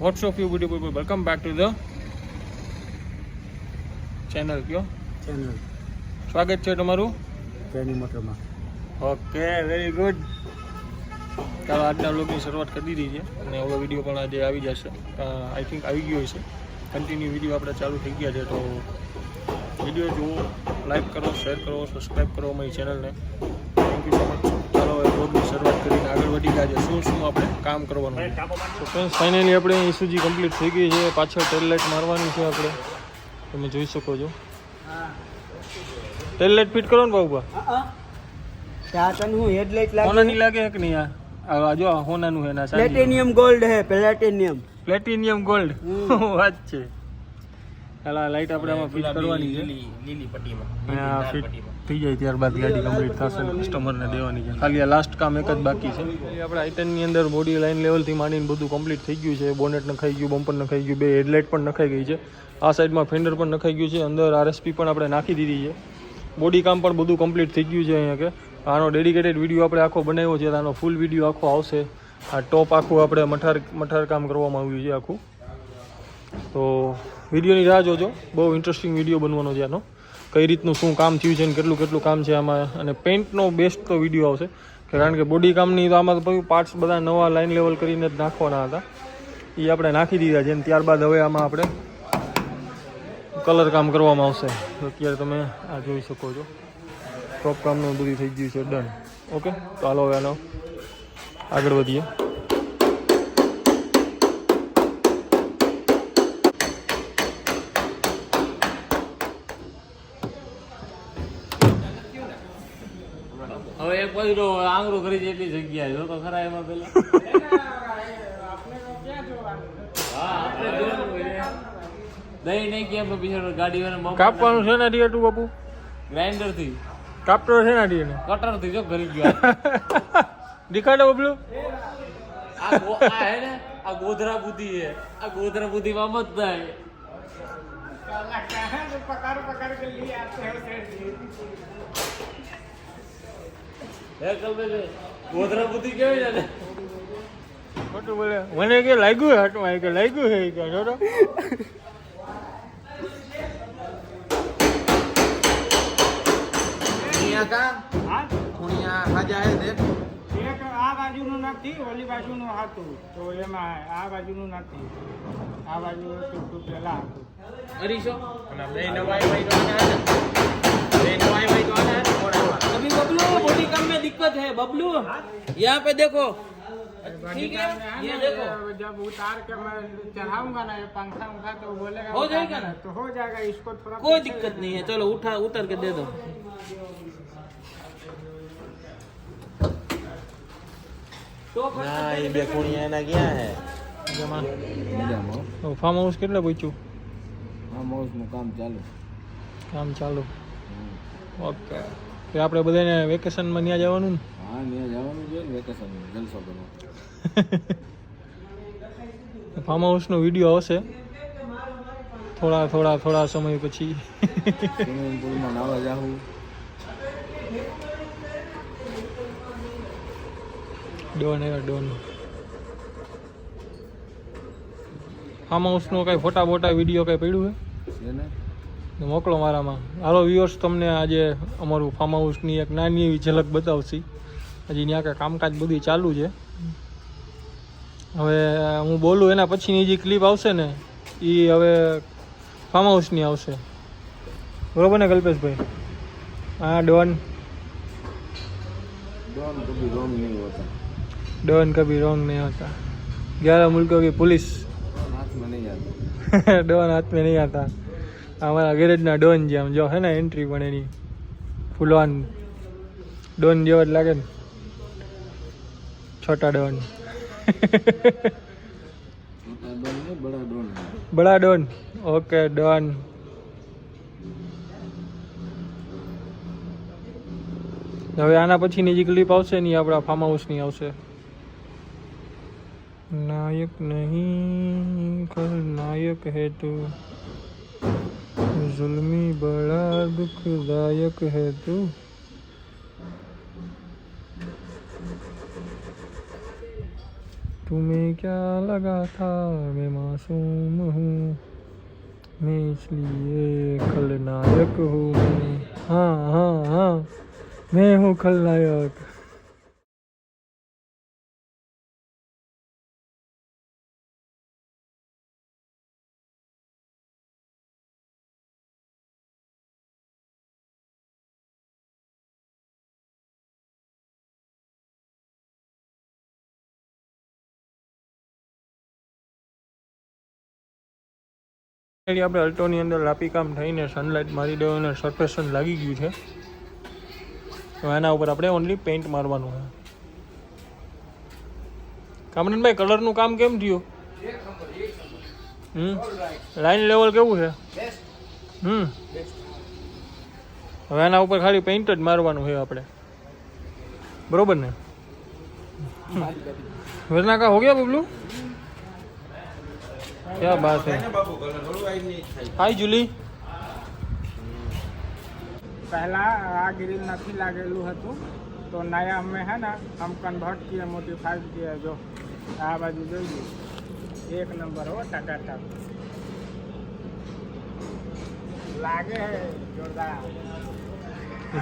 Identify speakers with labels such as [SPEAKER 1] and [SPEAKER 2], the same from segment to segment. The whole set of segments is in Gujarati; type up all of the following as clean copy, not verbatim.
[SPEAKER 1] What's up you beautiful people, welcome back to the channel. કયો
[SPEAKER 2] ચેનલ
[SPEAKER 1] સ્વાગત છે તમારું
[SPEAKER 2] ટ્રેનિંગ મોટરમાં.
[SPEAKER 1] Okay very good. ચાલો આજના વ્લોગની શરૂઆત કરી દીધી છે અને ઓલો વિડીયો પણ આજે આવી જશે. આઈ થિંક આવી ગયો હશે. કન્ટિન્યુ વિડીયો આપણે ચાલુ થઈ ગયા છે, તો વિડીયો જુઓ, લાઈક કરો, શેર કરો, સબસ્ક્રાઈબ કરો અમારી ચેનલને. Thank you so much. ચાલો હવે વ્લોગની શરૂઆત કરીને આગળ વધી ગયા છે. શું આપણે કામ કરવાનું છે. તો ફ્રેન્ડ્સ ફાઇનલી આપણે ઇસુજી કમ્પ્લીટ થઈ ગઈ છે. પાછળ ટેલ લાઇટ મારવાની છે આપણે, તમે જોઈ શકો છો. ટેલ લાઇટ ફિટ કરો ને બાબુબા.
[SPEAKER 2] ત્યાં હું હેડલાઇટ લાગે
[SPEAKER 1] હોનાની લાગે કે નહીં? આ જો હોનાનું છે ના સાઈડ
[SPEAKER 2] પ્લેટિનિયમ ગોલ્ડ હે, પ્લેટિનિયમ
[SPEAKER 1] ગોલ્ડ વાત છે. ચાલ આ લાઈટ આપણે આમાં ફિટ કરવાની છે.
[SPEAKER 3] લીલી પટ્ટીમાં
[SPEAKER 1] આ ફિટ થઈ જાય ત્યારબાદ ગાડી કમ્પ્લીટ થશે ને કસ્ટમરને દેવાની છે. ખાલી આ લાસ્ટ કામ એક જ બાકી છે. આપણે આઈટનની અંદર બોડી લાઇન લેવલથી માંડીને બધું કમ્પ્લીટ થઈ ગયું છે. બોનેટ નખાઈ ગયું, બમ્પર નખાઈ ગયું, બે હેડલાઇટ પણ નખાઈ ગઈ છે. આ સાઈડમાં ફેન્ડર પણ નખાઈ ગયું છે. અંદર આરએસપી પણ આપણે નાખી દીધી છે. બોડી કામ પણ બધું કમ્પ્લીટ થઈ ગયું છે. અહીંયા કે આનો ડેડિકેટેડ વિડીયો આપણે આખો બનાવ્યો છે. આનો ફૂલ વિડીયો આખો આવશે. આ ટોપ આખું આપણે મઠાર કામ કરવામાં આવ્યું છે આખું. તો વિડીયોની રાહ જોજો, બહુ ઇન્ટરેસ્ટિંગ વિડીયો બનવાનો છે આનો. કઈ રીતનું શું કામ થયું છે ને કેટલું કામ છે આમાં. અને પેઇન્ટનો બેસ્ટ તો વિડીયો આવશે, કારણ કે બોડી કામની તો આમાં તો પાર્ટ્સ બધા નવા લાઇન લેવલ કરીને જ નાખવાના હતા. એ આપણે નાખી દીધા છે. અને ત્યારબાદ હવે આમાં આપણે કલર કામ કરવામાં આવશે. તો અત્યારે તમે આ જોઈ શકો છો ટોપ કામનું બધું થઈ ગયું છે ડન. ઓકે, તો હાલો હવે આનો આગળ વધીએ.
[SPEAKER 3] હવે એક બાજુ આંગળું કરી જેટલી જગ્યા જો તો ખરા એમાં પેલા દહીં નહીં કેમ બિચારો ગાડી વાળા
[SPEAKER 1] કાપવાનું છે ને ડીએ ટુ બાપુ?
[SPEAKER 3] ગ્રાઇન્ડર થી
[SPEAKER 1] કાપતો છે ને ડીએ ને
[SPEAKER 3] કટર થી જો કરી ગયો.
[SPEAKER 1] દેખાડો બબલું.
[SPEAKER 3] આ હે ને આ ગોધરા બુદ્ધિ હે, આ ગોધરા બુદ્ધિ માં મત થાય. ગોધરા બુદ્ધિ કેવી છે?
[SPEAKER 1] ખોટું બોલે. મને કે લાગ્યું હે હાટમાં, કે લાગ્યું હે કે જોડો.
[SPEAKER 2] એક આ બાજુનું નથી, ઓલી બાજુનું હતું તો એમાં આ બાજુનું નથી, આ બાજુ ટૂંક પેલા હતું.
[SPEAKER 3] અરીશો
[SPEAKER 1] બે નવાઈ ભાઈ તો આના
[SPEAKER 3] अभी बबलू बॉडी कम में दिक्कत है बबलू, यहाँ पे देखो ठीक है, ये देखो
[SPEAKER 2] जब उतार के मैं चढ़ाऊंगा ना ये पंखा उंखा तो बोलेगा
[SPEAKER 3] हो जाएगा ना,
[SPEAKER 2] तो हो जाएगा. इसको थोड़ा
[SPEAKER 3] कोई दिक्कत नहीं है. चलो उतर के दे दो.
[SPEAKER 4] ના એ બે ખૂણિયા એના ક્યાં હે?
[SPEAKER 1] ફાર્મ હાઉસ કેટલે પહોંચ્યું?
[SPEAKER 4] ફાર્મ હાઉસનું કામ ચાલુ.
[SPEAKER 1] કામ ચાલુ. ઓકે, તો આપણે બધાને વેકેશનમાં ત્યાં જવાનું ને?
[SPEAKER 4] હા ત્યાં જવાનું છે ને, વેકેશન જલસો કરવા.
[SPEAKER 1] ફાર્મ હાઉસનો વિડીયો આવશે થોડા સમય પછી.
[SPEAKER 4] સ્વિમિંગ પુલમાં નાવા જાવું.
[SPEAKER 1] ડોન ફાર્મ હાઉસનો કાંઈ ફોટા વિડીયો કાંઈ પડ્યું
[SPEAKER 4] છે ને
[SPEAKER 1] છે મોકલો મારામાં. હાલો વ્યુઅર્સ, તમને આજે અમારું ફાર્મ હાઉસની એક નાની એવી ઝલક બતાવશી. હજી ત્યાં કાંઈ કામકાજ બધું ચાલુ છે. હવે હું બોલું એના પછીની જે ક્લિપ આવશે ને એ હવે ફાર્મ હાઉસની આવશે. બરોબર ને કલ્પેશભાઈ? હા ડોન
[SPEAKER 4] કભી રોંગ નહીં હોતા.
[SPEAKER 1] डॉन कभी रॉन्ग नहीं होता. 11 मुल्कों की पुलिस
[SPEAKER 4] हाथ में नहीं आता.
[SPEAKER 1] डॉन हाथ में नहीं आता. हमारा गैरेजના ડોન જે આમ જો હે ને એન્ટ્રી પણ એની ફૂલવાન ડોન જેવો જ લાગે ને. છોટા ડોન.
[SPEAKER 4] छोटा डॉन नहीं, बड़ा डॉन है.
[SPEAKER 1] બડા ડોન. Okay Don. હવે આના પછીની જે ક્લિપ આવશે ને એ આપણા ફાર્મ હાઉસની આવશે. नायक नहीं खलनायक है तू, जुल्मी बड़ा दुखदायक है तू. तुम्हें क्या लगा था मैं मासूम हूँ मैं इसलिए खलनायक हूँ मैं हाँ हाँ हाँ मैं हूँ खलनायक આપણે અલ્ટોની અંદર લાપી કામ થઈને સનલાઇટ મારી દેવાને સરફેશન લાગી ગયું છે તો એના ઉપર આપણે ઓનલી પેઇન્ટ મારવાનું છે કામરાનભાઈ કલરનું કામ કેમ થયું લાઈન લેવલ કેવું છે હવે એના ઉપર ખાલી પેઇન્ટ જ મારવાનું છે આપણે બરોબર ને वरना का हो गया बबलू क्या बात है हाय जूली
[SPEAKER 2] પહેલા આ ગ્રીલ નથી લાગેલું હતું તો નયા અમે હે ને हम कन्वर्ट किए मोडिफाइड किए जो આ બાજુ જોઈએ એક નંબર હો ટકાટક લાગે હે જોરદાર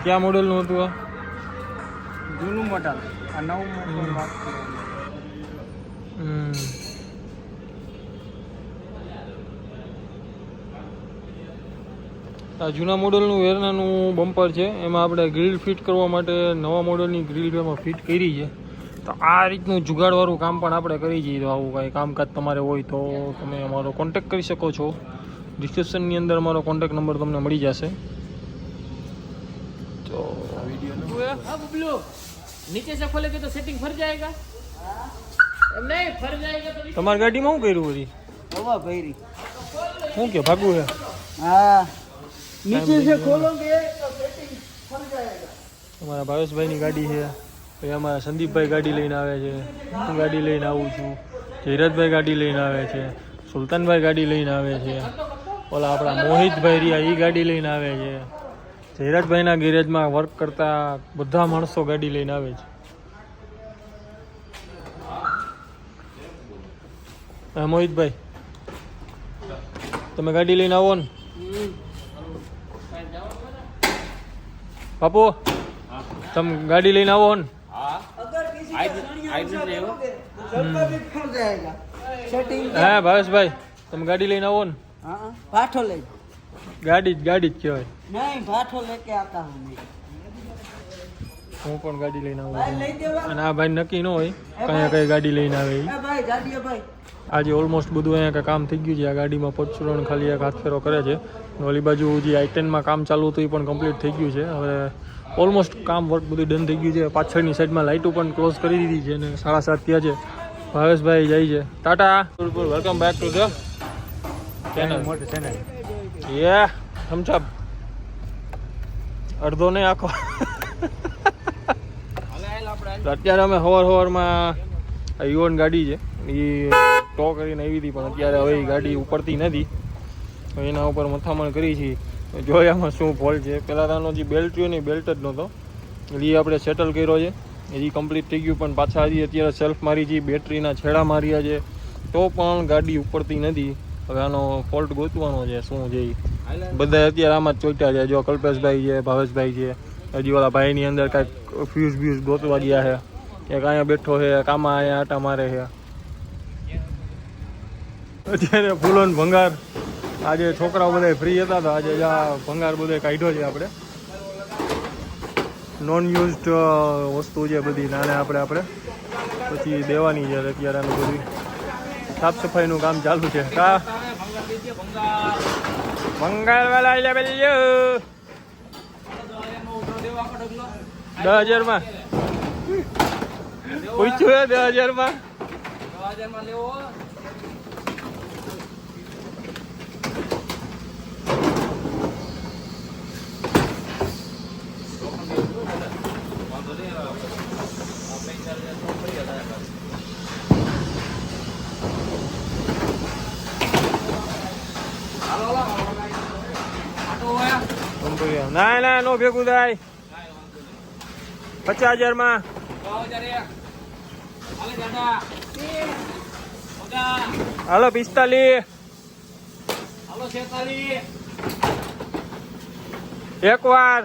[SPEAKER 1] क्या मॉडल નું હતું આ
[SPEAKER 2] જૂનું મોડલ આ નવું મોડલ વાત
[SPEAKER 1] આ જૂના મોડલનું વેરનાનું બમ્પર છે એમાં આપણે ગ્રીલ ફિટ કરવા માટે નવા મોડલની ગ્રીલ એમાં ફિટ કરી છે તો આ રીતનું જુગાડવાળું કામ પણ આપણે કરી જઈએ તો આવું કાંઈ કામકાજ તમારે હોય તો તમે અમારો કોન્ટેક્ટ કરી શકો છો ડિસ્ક્રિપ્શનની અંદર અમારો કોન્ટેક્ટ નંબર તમને મળી જશે तो
[SPEAKER 3] हाँ बबलू नीचे से खोलेंगे तो सेटिंग फर जाएगा नहीं फर जाएगा तो
[SPEAKER 1] તમારી ગાડીમાં શું કર્યું બધી
[SPEAKER 2] હવા ભરી
[SPEAKER 1] શું કે ભાગવું છે
[SPEAKER 2] હા नीचे से खोलोगे तो सेटिंग फर जाएगा
[SPEAKER 1] અમારા ભાવેશભાઈની ગાડી છે પછી અમારા સંદીપભાઈ ગાડી લઈને આવે છે હું ગાડી લઈને આવું છું જયરાજભાઈ ગાડી લઈને આવે છે સુલતાનભાઈ ગાડી લઈને આવે છે ઓલા આપણા મોહિતભાઈ રહ્યા એ ગાડી લઈને આવે છે જયરાજભાઈના ગેરેજમાં વર્ક કરતા બધા માણસો ગાડી લઈને આવે છે હા મોહિતભાઈ તમે ગાડી લઈને આવો ને બાપુ તમે ગાડી લઈને આવો ને હા ભાવેશભાઈ તમે ગાડી લઈને આવો ને
[SPEAKER 2] पाठो ले
[SPEAKER 1] ગાડી જ કહેવાય
[SPEAKER 2] नहीं पाठो लेके आता हूँ मैं
[SPEAKER 1] હું પણ ગાડી લઈને આવું
[SPEAKER 2] भाई ले दे
[SPEAKER 1] અને આ ભાઈ નક્કી ન હોય કઈ ગાડી લઈને આવે ઈ.
[SPEAKER 2] भाई गाड़ी भाई
[SPEAKER 1] આજે ઓલમોસ્ટ બધું અહીંયા કામ થઈ ગયું છે આ ગાડીમાં પોચુરણ ખાલી એક હાથ ફેરો કરે છે ઓલી બાજુ જે I10માં કામ ચાલુ હતું એ પણ કમ્પ્લીટ થઈ ગયું છે હવે ઓલમોસ્ટ કામ વર્ક બધું ડન થઈ ગયું છે પાછળની સાઈડમાં લાઇટો પણ ક્લોઝ કરી દીધી છે અને 7:30 થયા છે ભાવેશભાઈ જાય છે Tata welcome back to the channel
[SPEAKER 2] मोटे चैनल
[SPEAKER 1] યે થમ્સઅપ અડધો નહીં આખો તો અત્યારે અમે સવારમાં આ યુવન ગાડી છે એ ટો કરીને આવી હતી પણ અત્યારે હવે એ ગાડી ઉપડતી નથી તો એના ઉપર મથામણ કરી છે જોઈએ આમાં શું ફોલ્ટ છે પહેલાં આનો જે બેલ્ટ રહ્યો ને એ બેલ્ટ જ નહોતો એટલે એ આપણે સેટલ કર્યો છે એ કમ્પ્લીટ થઈ ગયું પણ પાછા હજી અત્યારે સેલ્ફ મારી છે બેટરીના છેડા માર્યા છે તો પણ ગાડી ઉપડતી નથી હવે આનો ફોલ્ટ ગોતવાનો છે શું છે એ બધા અત્યારે આમાં જ ચોટ્યા છે જો કલ્પેશભાઈ છે ભાવેશભાઈ છે હજી ઓલા ભાઈની અંદર કાંઈક ફ્યુઝ બ્યુઝ ગોતવા ગયા છે એક અહીંયા બેઠો છે કામાં અહીંયા આટા મારે છે અત્યારે ફૂલો ને ભંગાર આજે છોકરાઓ બધા ફ્રી હતા તો આજે આ ભંગાર બધે કાઢ્યો છે આપણે નોન યુઝડ વસ્તુ છે બધી નાને આપણે પછી દેવાની છે અત્યારે આનું બધું સાફ સફાઈનું કામ ચાલુ છે કા ભંગાર વાળા એટલે પેલી 10,000 પૂછ્યું 10,000
[SPEAKER 3] લેવો
[SPEAKER 1] ના ના નો ભેગું થાય 50,000
[SPEAKER 3] હાલે દાદા ઓગા
[SPEAKER 1] હાલો 45
[SPEAKER 3] હાલો 46
[SPEAKER 1] એકવાર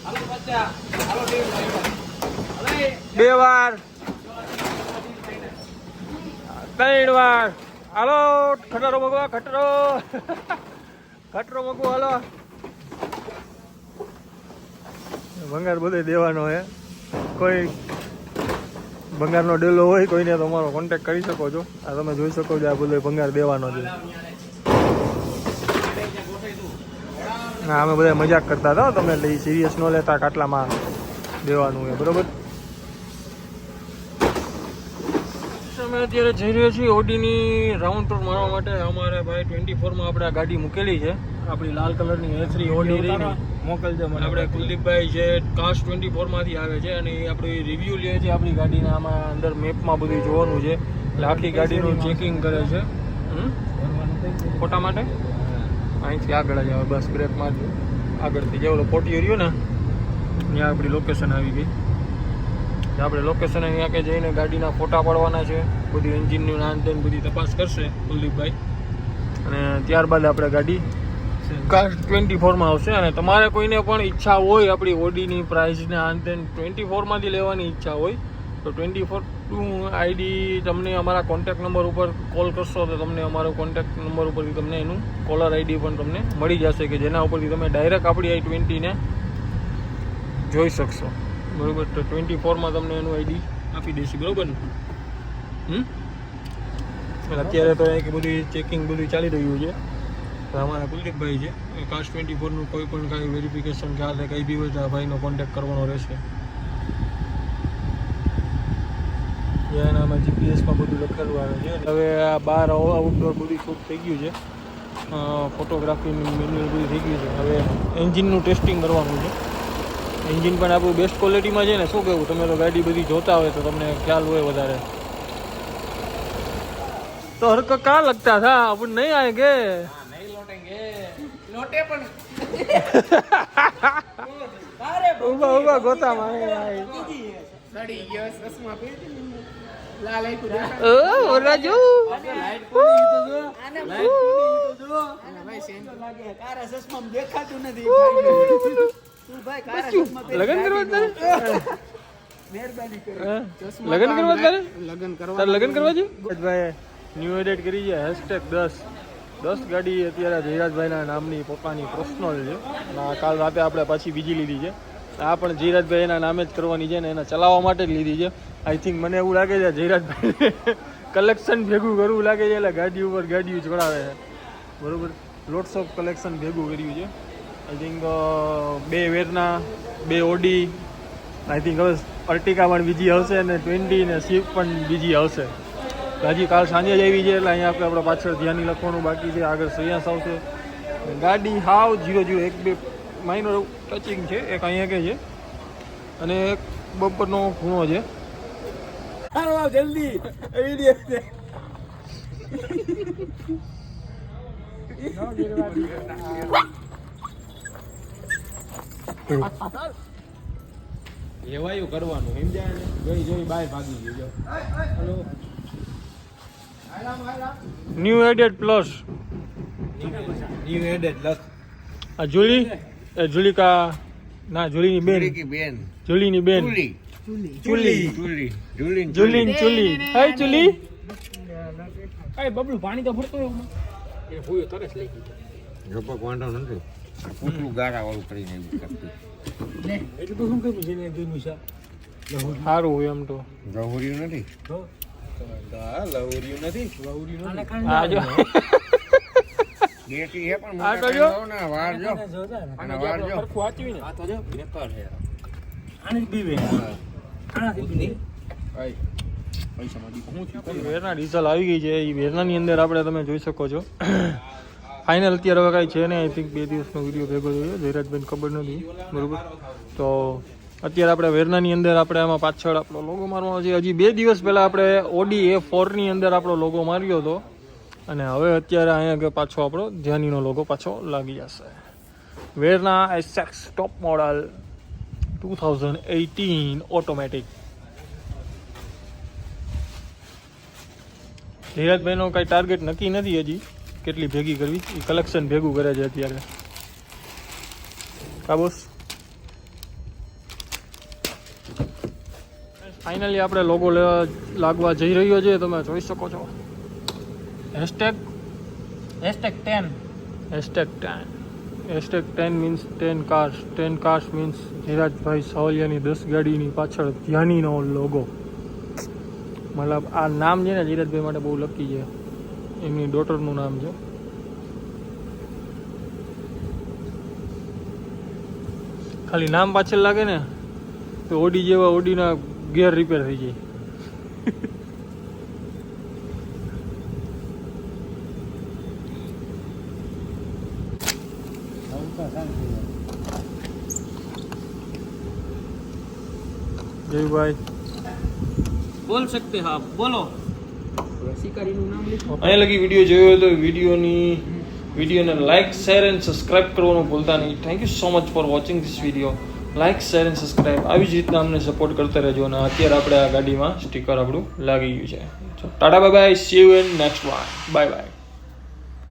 [SPEAKER 3] હાલો 50 હાલો 1.5
[SPEAKER 1] બે વાર 3 વાર હાલો ખટરો મગવા ખટરો મગવો હાલો ભંગાર બધે દેવાનો હે કોઈ ભંગારનો ડેલો હોય કોઈને તો અમારો કોન્ટેક્ટ કરી શકો છો આ તમે જોઈ શકો છો આ બધો ભંગાર દેવાનો છે ના અમે બધા મજાક કરતા હતા તમે એટલે સિરિયસ ન લેતા કાટલામાં દેવાનું છે બરોબર અમે અત્યારે જઈ રહ્યા છીએ ઓડીની રાઉન્ડ ટૂર મારવા માટે અમારે ભાઈ 24માં આપણે આ ગાડી મૂકેલી છે આપણી લાલ કલરની A3 ઓડી રહી મોકલજો મને આપણે કુલદીપભાઈ છે કાસ્ટ 24માંથી આવે છે અને એ આપણી રિવ્યૂ લે છે આપણી ગાડીના આમાં અંદર મેપમાં બધું જોવાનું છે એટલે આખી ગાડીનું ચેકિંગ કરે છે ફોટા માટે અહીંથી આગળ જ આવે બસ બ્રેક મારજો આગળથી જેવો પોટીઓ રહ્યો ને ત્યાં આપણી લોકેશન આવી ગઈ આપણે લોકેશન અહીંયા કે જઈને ગાડીના ફોટા પાડવાના છે બધી એન્જિનની નાન તેન બધી તપાસ કરશે કુલદીપભાઈ અને ત્યારબાદ આપણે ગાડી કાસ્ટ 24માં આવશે અને તમારે કોઈને પણ ઈચ્છા હોય આપણી ઓડીની પ્રાઇસને આન તેન 24માંથી લેવાની ઈચ્છા હોય તો 24 આઈડી તમને અમારા કોન્ટેક્ટ નંબર ઉપર કોલ કરશો તો તમને અમારો કોન્ટેક્ટ નંબર ઉપરથી તમને એનું કોલર આઈડી પણ તમને મળી જશે કે જેના ઉપરથી તમે ડાયરેક્ટ આપણી i20ને જોઈ શકશો બરોબર તો 24માં તમને એનું આઈડી આપી દઈશું બરોબર ને અત્યારે તો એક બધી ચેકિંગ બધું ચાલી રહ્યું છે અમારા કુલદીપભાઈ છે કાસ્ટ 24નું કોઈ પણ કાંઈ વેરિફિકેશન કે હાલે કંઈ બી હોય તો આ ભાઈનો કોન્ટેક્ટ કરવાનો રહેશે એનામાં જીપીએસમાં બધું લખેલું આવે છે હવે આ બહાર આઉટડોર બધું શૂટ થઈ ગયું છે ફોટોગ્રાફીનું મેન્યુઅલ બધું થઈ ગયું છે હવે એન્જિનનું ટેસ્ટિંગ કરવાનું છે એન્જિન પણ આપણું બેસ્ટ ક્વોલિટીમાં છે ને શું કહેવું તમે તો ગાડી બધી જોતા હોય તો તમને ખ્યાલ હોય વધારે તો હરક કहाँ लगता था अब नहीं आएंगे
[SPEAKER 3] नहीं लौटेंगे लौटे पण
[SPEAKER 1] ઉભા ઉભા ગોતા મારે
[SPEAKER 2] સડી ગયો ચશ્મા પહેરી લાલ આઈ કુદે
[SPEAKER 1] ઓ રાજુ
[SPEAKER 3] લાઈટ કોની તો જો લાઈટ કોની તો જો
[SPEAKER 2] ભાઈ સેન
[SPEAKER 3] લાગે કારા ચશ્મામાં દેખાતું નથી તું ભાઈ કારા ચશ્મા
[SPEAKER 1] લગન કરવા તારે
[SPEAKER 3] મહેરબાની કરી
[SPEAKER 1] લગન કરવા તારે
[SPEAKER 2] લગન કરવા
[SPEAKER 1] તારે લગન કરવા છે ભાઈ ન્યૂ એડિટ કરી છે #10 ગાડી અત્યારે જયરાજભાઈના નામની પોતાની પર્સનલ છે અને આ કાલ રાતે આપણે પાછી બીજી લીધી છે આ પણ જયરાજભાઈ એના નામે જ કરવાની છે ને એને ચલાવવા માટે જ લીધી છે આઈ થિંક મને એવું લાગે છે જયરાજભાઈ કલેક્શન ભેગું કરવું લાગે છે એટલે ગાડી ઉપર ગાડીઓ ચડાવે છે બરાબર લોટ્સ ઓફ કલેક્શન ભેગું કર્યું છે I think 2 વેરના 2 Audi I think હવે અર્ટિકા પણ બીજી આવશે અને 20 ને સ્વિફ્ટ પણ બીજી આવશે હજી કાલ સાંજે જ આવી છે એટલે અહીંયા આપણે પાછળ ધ્યાની લખવાનું બાકી છે આગળ સયાસ આવશે ગાડી હાવ 001 માઇનર ટચિંગ છે એક અહીંયા કે છે અને એક બમ્પરનો ખૂણો છે
[SPEAKER 3] આવો જલ્દી વિડિયો છે એવાયું કરવાનું સમજાય ને જોઈ બહાર ભાગી ગયો hello
[SPEAKER 1] new added plus
[SPEAKER 3] new added લખ
[SPEAKER 1] આ જુલી એ જુલિકા ના જુલીની બેન
[SPEAKER 4] બેન
[SPEAKER 1] જુલીની બેન
[SPEAKER 4] ચૂલી
[SPEAKER 1] ચુલી
[SPEAKER 4] ચૂલી ચૂલી
[SPEAKER 1] જુલીન ચુલી હાય ચુલી
[SPEAKER 3] એ બબલું પાણી તો ભરતો હોય એ ભૂયો તરસ લઈ ગયો
[SPEAKER 4] ગપક વાંધો નથી પૂતળું ગારા વાળું કરીને એવું કરતું
[SPEAKER 3] એટલે તો શું કર્યું છે ને ગયું છે
[SPEAKER 1] સારું હોય એમ તો
[SPEAKER 4] ગહુર્યું નથી
[SPEAKER 3] લવર્યું નથી લવર્યું નથી
[SPEAKER 1] આ જો
[SPEAKER 4] દેશી છે પણ
[SPEAKER 1] આ તો
[SPEAKER 4] મોટા
[SPEAKER 1] જો.
[SPEAKER 4] કાંઈ ના વાર જો અને વાર જો
[SPEAKER 3] સરખું વાંચ્યું ને આ તો જો બેકાર છે આને જ બીવે આનાથી બી પૈસામાં દી હું થયું
[SPEAKER 1] વેરના ડીઝલ આવી ગઈ છે એ વેરનાની અંદર આપણે તમે જોઈ શકો છો ફાઇનલ અત્યારે હવે કાંઈ છે ને આઈ થિંક 2 દિવસનો વિડીયો ભેગો થયો જયરાજભાઈને ખબર નથી બરાબર તો અત્યારે આપણે વેરનાની અંદર આપણે આમાં પાછળ આપણો લોગો મારવાનો છે હજી 2 દિવસ પહેલાં આપણે ઓડી A4ની અંદર આપણો લોગો માર્યો હતો અને હવે અત્યારે અહીંયા પાછો આપણો ધ્યાનીનો લોગો પાછો લાગી જશે વેરના SX ટોપ મોડલ 2018 ઓટોમેટિક ધીરજભાઈનો કાંઈ ટાર્ગેટ નક્કી નથી હજી કેટલી ભેગી કરવી, એ કલેક્શન ભેગું કરે છે અત્યારે. કા બોસ? ફાઇનલી આપણે લોગો લાગવા જઈ રહ્યો છે, તમે જોઈ શકો છો. Hashtag
[SPEAKER 3] 10
[SPEAKER 1] hashtag 10 means 10 cars. 10 cars means Dhirajbhai સાવલિયાની 10 ગાડીની પાછળ ધ્યાનીનો લોગો. મતલબ આ નામ છે ને ધીરજભાઈ માટે બહુ લકી છે, એમની ડોટરનું નામ છે. ખાલી નામ પાછળ લાગે ને તો ઓડી જેવા ઓડીના ગેર રિપેર થઈ જાય. જયભાઈ
[SPEAKER 3] બોલ सकते हैं आप, बोलो. શિકારીનું નામ લીધું.
[SPEAKER 1] અહીંયા લગી વિડીયો જોયો હોય તો વિડીયોને લાઇક શેર એન્ડ સબસ્ક્રાઇબ કરવાનું ભૂલતા નહીં. Thank you so much for watching this video. Like share and subscribe આવી જ રીતના અમને સપોર્ટ કરતા રહેજો. અને અત્યારે આપણે આ ગાડીમાં સ્ટીકર આપણું લાગી ગયું છે. Tata bye bye, C you in next one. Bye bye.